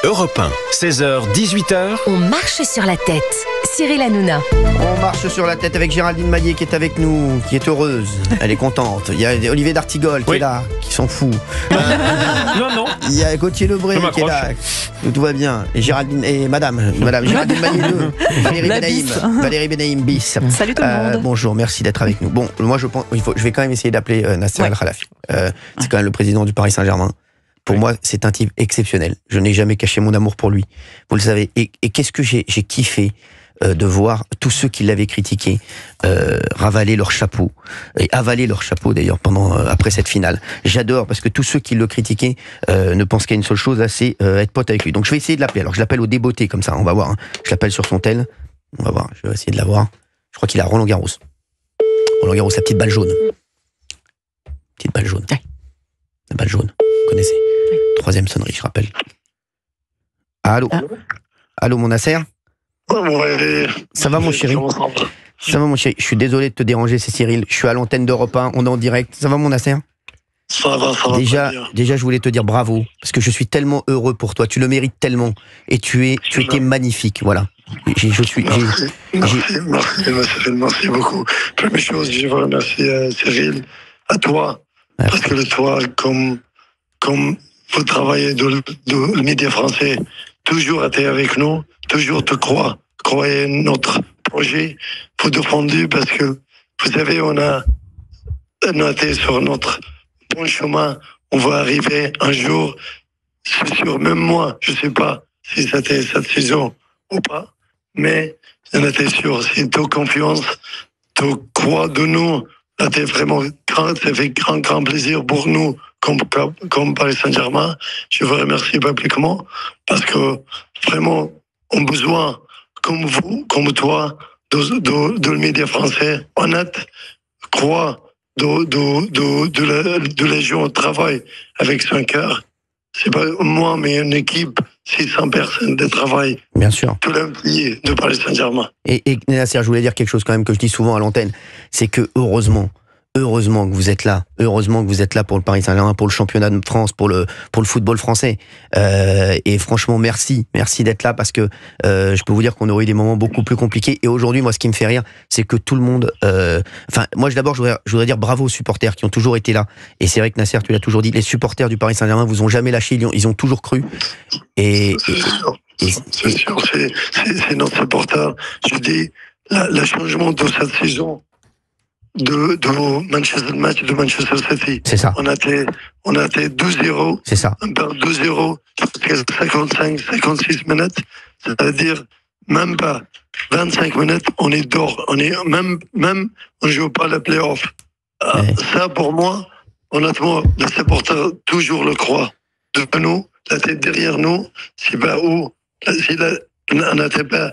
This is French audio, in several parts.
Europe 1, 16h-18h. On marche sur la tête. Cyril Hanouna. On marche sur la tête avec Géraldine Maillet qui est avec nous, qui est heureuse, elle est contente. Il y a Olivier d'Artigol qui est là, qui s'en fout. Non. Il y a Gauthier Lebré qui est là, tout va bien. Et Géraldine, et Madame Géraldine Maillet 2, Valérie Benaïm bis. Salut tout le monde. Bonjour, merci d'être avec nous. Bon, moi je pense, je vais quand même essayer d'appeler Nasser Al-Khelaifi. C'est quand même le président du Paris Saint-Germain. Pour moi, c'est un type exceptionnel. Je n'ai jamais caché mon amour pour lui. Vous le savez. Et qu'est-ce que j'ai kiffé de voir tous ceux qui l'avaient critiqué ravaler leur chapeau et avaler leur chapeau d'ailleurs après cette finale. J'adore parce que tous ceux qui le critiquaient ne pensent qu'à une seule chose, c'est être pote avec lui. Donc je vais essayer de l'appeler. Alors je l'appelle au débeauté comme ça. On va voir. Hein. Je l'appelle sur son tel. On va voir. Je vais essayer de l'avoir. Je crois qu'il a Roland Garros. Roland Garros, sa petite balle jaune. Petite balle jaune. La balle jaune. Vous connaissez. Troisième sonnerie, je rappelle. Allô. Allô, mon Nasser. Ça va, mon chéri? Ça va, mon chéri? Je suis désolé de te déranger, c'est Cyril. Je suis à l'antenne d'Europe 1, on est en direct. Ça va, mon Nasser? Ça va. Déjà, je voulais te dire bravo, parce que je suis tellement heureux pour toi. Tu le mérites tellement, et tu étais magnifique. Voilà. Merci beaucoup. Première chose, je veux remercier Cyril, à toi, parce que toi, comme vous travaillez dans le média français, toujours été avec nous, toujours te croyez notre projet, vous défendu parce que vous savez, on a été sur notre bon chemin, on va arriver un jour, c'est sûr, même moi, je sais pas si c'était cette saison ou pas, mais on était sûr, si tu as confiance, tu crois de nous, c'était vraiment ça fait grand plaisir pour nous, comme Paris Saint-Germain. Je vous remercie publiquement parce que vraiment, on a besoin, comme vous, comme toi, de le média français honnête, croit de les gens travaillent avec son cœur. C'est pas moi, mais une équipe, 600 personnes de travail. Bien sûr. Tout l'employé de Paris Saint-Germain. Et Nasser, je voulais dire quelque chose quand même que je dis souvent à l'antenne, c'est que heureusement que vous êtes là. Heureusement que vous êtes là pour le Paris Saint-Germain, pour le championnat de France, pour le football français. Et franchement, merci d'être là parce que je peux vous dire qu'on aurait eu des moments beaucoup plus compliqués. Et aujourd'hui, moi, ce qui me fait rire, c'est que tout le monde. Moi, d'abord, je voudrais dire bravo aux supporters qui ont toujours été là. Et c'est vrai que Nasser, tu l'as toujours dit, les supporters du Paris Saint-Germain vous ont jamais lâché. Ils ont toujours cru. C'est sûr, c'est notre supporter. Je dis, le changement de cette saison. De Manchester City. C'est ça. On a été 2-0. C'est ça. On perd 2-0 56 minutes. C'est-à-dire, même pas 25 minutes, on est dehors. On joue pas le play-off. Ça, pour moi, honnêtement, le supporter toujours le croit. De nous, la tête derrière nous, c'est pas où. Si on n'était pas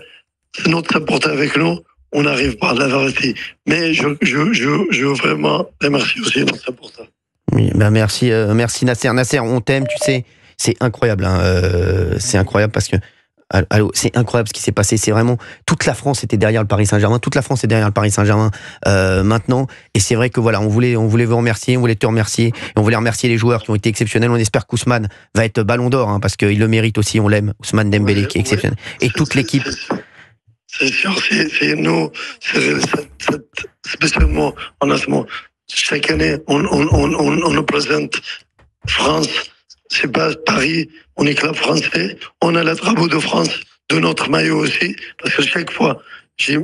notre supporter avec nous, on n'arrive pas à la vérité. Mais je veux vraiment remercier aussi notre supporter. Oui, merci Nasser. Nasser, on t'aime, tu sais, c'est incroyable. C'est incroyable parce que c'est incroyable ce qui s'est passé. C'est vraiment toute la France était derrière le Paris Saint-Germain. Toute la France est derrière le Paris Saint-Germain maintenant. Et c'est vrai que voilà, on voulait vous remercier, on voulait te remercier, et on voulait remercier les joueurs qui ont été exceptionnels. On espère qu'Ousmane va être Ballon d'Or parce qu'il le mérite aussi. On l'aime, Ousmane Dembélé qui est exceptionnel. Et toute l'équipe. C'est sûr, c'est nous, spécialement, honnêtement, chaque année, on nous présente France, c'est pas Paris, on est club français, on a le drapeau de France de notre maillot aussi, parce que chaque fois, j'ai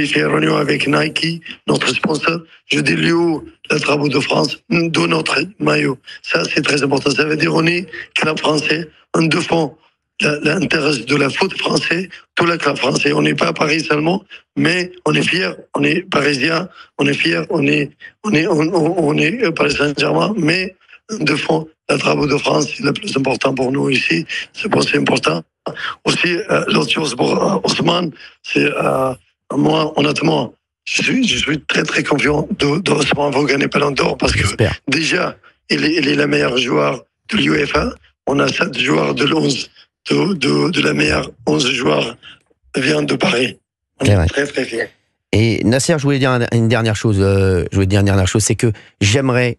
fait réunion avec Nike, notre sponsor, je dis lui le drapeau de France de notre maillot. Ça, c'est très important. Ça veut dire on est club français, on défend l'intérêt de la foot français, tout le club français. On n'est pas à Paris seulement, mais on est fiers, on est parisiens, on est fiers, on est Paris Saint-Germain, mais on défend le drapeau de France, c'est le plus important pour nous ici. C'est pour c'est important. Aussi, l'autre chose pour Ousmane, c'est moi, honnêtement, je suis très très confiant d'Ousmane va gagner Ballon d'Or parce que déjà, il est le meilleur joueur de l'UEFA. On a 7 joueurs de l'11. De la meilleure 11 joueurs viennent de Paris. On est très très fiers. Et Nasser, je voulais dire une dernière chose. C'est que j'aimerais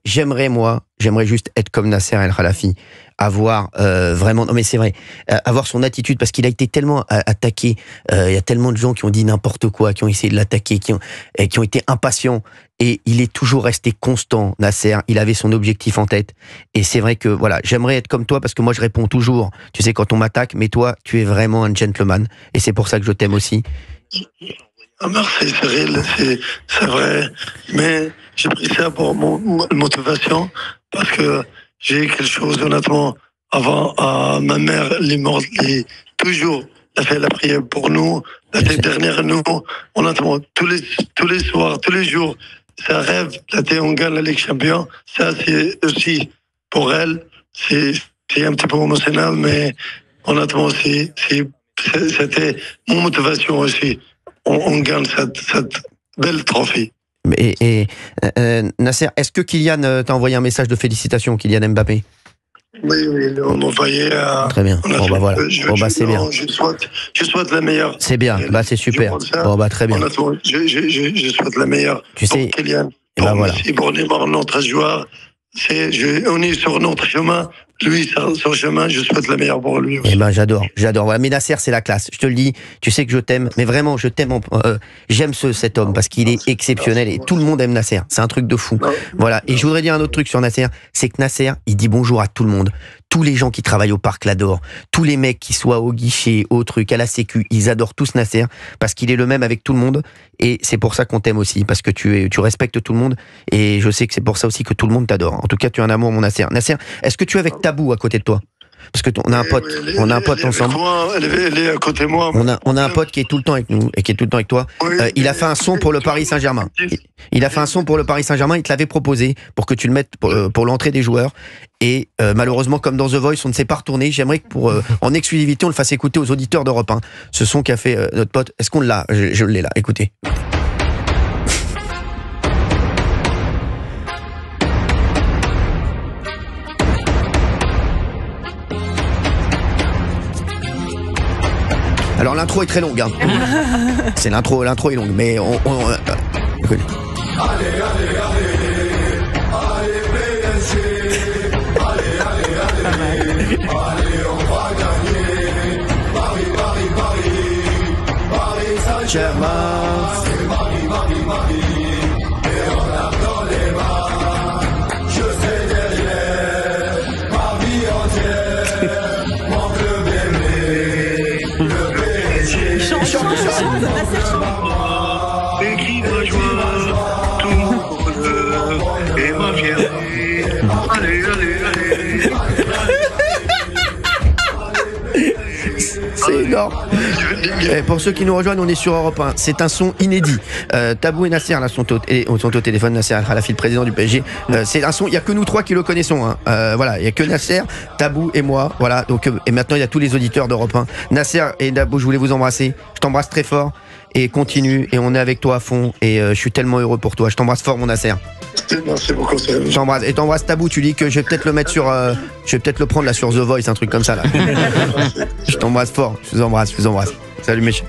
juste être comme Nasser El Khelaïfi, avoir vraiment, non mais c'est vrai, avoir son attitude, parce qu'il a été tellement attaqué. Il y a tellement de gens qui ont dit n'importe quoi, qui ont essayé de l'attaquer, qui ont été impatients. Et il est toujours resté constant, Nasser. Il avait son objectif en tête. Et c'est vrai que, voilà, j'aimerais être comme toi, parce que moi, je réponds toujours, tu sais, quand on m'attaque, mais toi, tu es vraiment un gentleman. Et c'est pour ça que je t'aime aussi. Ah, merci Cyril, c'est vrai. Mais j'ai pris ça pour mon motivation, parce que j'ai quelque chose, honnêtement, avant, ma mère, elle est morte, toujours, elle a fait la prière pour nous. L'année dernière, nous, honnêtement, tous les soirs, tous les jours, c'est un rêve. Là, on gagne la Ligue Champion. Ça, c'est aussi, pour elle, c'est un petit peu émotionnel, mais honnêtement, c'était mon motivation aussi. On gagne cette belle trophée. Et Nasser, est-ce que Kylian t'a envoyé un message de félicitations, Kylian Mbappé? Oui, on m'a envoyé. Très bien. Bon, bah voilà. C'est bien. Je souhaite la meilleure. C'est bien. Bah, c'est super. Bon, bah, très bien. Honnêtement, je souhaite la meilleure. Tu sais. Pour Kylian. Et bah, voilà. Pour Neymar, notre joueur. On est sur notre chemin. Lui, sur son chemin, je souhaite la meilleure pour lui aussi. Eh ben, j'adore. Voilà. Mais Nasser, c'est la classe. Je te le dis. Tu sais que je t'aime. Mais vraiment, je t'aime. J'aime cet homme parce qu'il est exceptionnel et tout le monde aime Nasser. C'est un truc de fou. Voilà. Et je voudrais dire un autre truc sur Nasser. C'est que Nasser, il dit bonjour à tout le monde. Tous les gens qui travaillent au parc l'adorent. Tous les mecs qui soient au guichet, au truc, à la sécu, ils adorent tous Nasser parce qu'il est le même avec tout le monde. Et c'est pour ça qu'on t'aime aussi, parce que tu respectes tout le monde. Et je sais que c'est pour ça aussi que tout le monde t'adore. En tout cas, tu as un amour, mon Nasser. Nasser, est-ce que tu es avec Tabou à côté de toi? Parce que on a un pote ensemble. Elle est à côté de moi. On a un pote qui est tout le temps avec nous et qui est tout le temps avec toi. Il a fait un son pour le Paris Saint-Germain. Il a fait un son pour le Paris Saint-Germain. Il te l'avait proposé pour que tu le mettes pour l'entrée des joueurs. Et malheureusement, comme dans The Voice, on ne s'est pas retourné. J'aimerais que en exclusivité, on le fasse écouter aux auditeurs d'Europe 1. Ce son qu'a fait notre pote. Est-ce qu'on l'a? Je l'ai là. Écoutez. Alors l'intro est très longue, hein. C'est l'intro est longue, mais écoute. Allez PSG, allez, on va gagner. Paris Saint-Germain, Paris, et on a dans les mains. Je serai derrière, ma vie entière, mon club aimé, le PSG. Chante, Et qui va jouer tout le monde et ma fierté. Allez. C'est énorme. Et pour ceux qui nous rejoignent, on est sur Europe 1. C'est un son inédit. Tabou et Nasser là, sont au téléphone. Nasser El Khelaïfi, le président du PSG. C'est un son, il n'y a que nous trois qui le connaissons. Hein. Voilà, il n'y a que Nasser, Tabou et moi. Voilà. Donc, et maintenant, il y a tous les auditeurs d'Europe 1. Nasser et Tabou, je voulais vous embrasser. Je t'embrasse très fort. Et continue. Et on est avec toi à fond. Et je suis tellement heureux pour toi. Je t'embrasse fort, mon Nasser. Merci beaucoup, Cyril. Je t'embrasse. Et t'embrasse Tabou. Tu dis que je vais peut-être le mettre sur. Je vais peut-être le prendre là sur The Voice, un truc comme ça là. Je t'embrasse fort. Je vous embrasse. Salut mes chers.